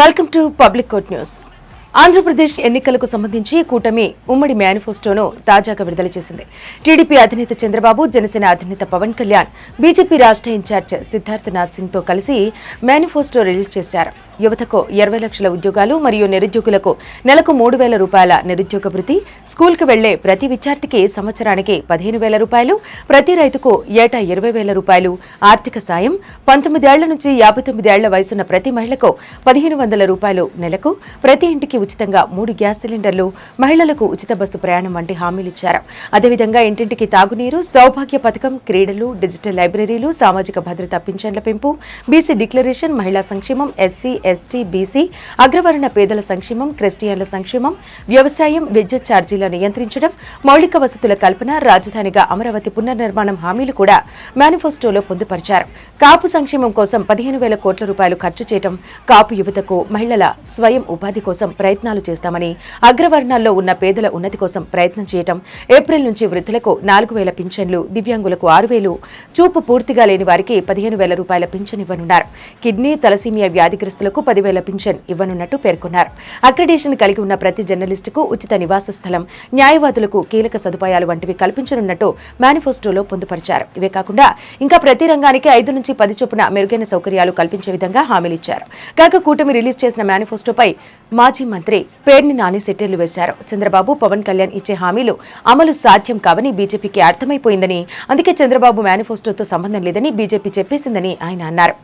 Welcome to public court news. Andhra Pradesh ఎన్నికలకు సంబంధించి కూటమి ఉమ్మడి మేనిఫెస్టోను తాజాగా విడుదల చేసింది. టీడీపీ అధినేత చంద్రబాబు, జనసేన అధినేత పవన్ కళ్యాణ్, బీజేపీ రాష్ట్ర ఇన్ఛార్జ్ సిద్ధార్థనాథ్ సింగ్ తో కలిసి మేనిఫెస్టో రిలీజ్ చేశారు. యువతకు 20 లక్షల ఉద్యోగాలు మరియు నిరుద్యోగులకు నెలకు 3,000 రూపాయల నిరుద్యోగ భృతి, స్కూల్కి వెళ్లే ప్రతి విద్యార్థికి సంవత్సరానికి 15,000 రూపాయలు, ప్రతి రైతుకు ఏటా 20,000 రూపాయలు ఆర్థిక సాయం, 19 ఏళ్ల నుంచి 59 ఏళ్ల వయసున్న ప్రతి మహిళకు 1,500 రూపాయలు నెలకు, ప్రతి ఇంటికి ఉచితంగా 3 గ్యాస్ సిలిండర్లు, మహిళలకు ఉచిత బస్సు ప్రయాణం వంటి హామీలిచ్చారు. అదేవిధంగా ఇంటింటికి తాగునీరు, సౌభాగ్య పథకం, క్రీడలు, డిజిటల్ లైబ్రరీలు, సామాజిక భద్రత పింఛన్ల పెంపు, బీసీ డిక్లరేషన్, మహిళా సంక్షేమం, ఎస్సీ, ఎస్టీ, బీసీ, అగ్రవర్ణ పేదల సంక్షేమం, క్రిస్టియన్ల సంక్షేమం, వ్యవసాయం, విద్యుత్ ఛార్జీల నియంత్రించడం, మౌలిక వసతుల కల్పన, రాజధానిగా అమరావతి పునర్నిర్మాణం హామీలు కూడా మేనిఫెస్టోలో పొందుపరిచారు. కాపు సంక్షేమం కోసం 15,000 కోట్ల రూపాయలు ఖర్చు చేయడం, కాపు యువతకు, మహిళల స్వయం ఉపాధి కోసం ప్రయత్నాలు చేస్తామని, అగ్రవర్ణాల్లో ఉన్న పేదల ఉన్నతి కోసం ప్రయత్నం చేయడం, ఏప్రిల్ నుంచి వృద్ధులకు 4,000 పింఛన్లు, దివ్యాంగులకు 6,000, చూపు పూర్తిగా లేని వారికి 15,000 రూపాయల పింఛన్ ఇవ్వనున్నారు. కిడ్నీ, తలసీమియా వ్యాధిగ్రస్తులకు 10,000 పింఛన్ ఇవ్వనున్నట్టు పేర్కొన్నారు. అక్రిడేషన్ కలిగి ఉన్న ప్రతి జర్నలిస్టుకు ఉచిత నివాస స్థలం, న్యాయవాదులకు కీలక సదుపాయాలు వంటివి కల్పించనున్నట్టు మేనిఫెస్టోలో పొందుపరిచారు. ఇవే కాకుండా ఇంకా ప్రతి రంగానికి 5 నుంచి 10 చొప్పున మెరుగైన సౌకర్యాలు కల్పించే విధంగా హామీలిచ్చారు. కాగా కూటమి రిలీజ్ చేసిన మేనిఫెస్టోపై మాజీ మంత్రి పేర్ని నాని సెట్టేర్లు వేశారు. చంద్రబాబు, పవన్ కళ్యాణ్ ఇచ్చే హామీలు అమలు సాధ్యం కావని బీజేపీకి అర్థమైపోయిందని, అందుకే చంద్రబాబు మేనిఫెస్టోతో సంబంధం లేదని బీజేపీ చెప్పేసిందని ఆయన అన్నారు.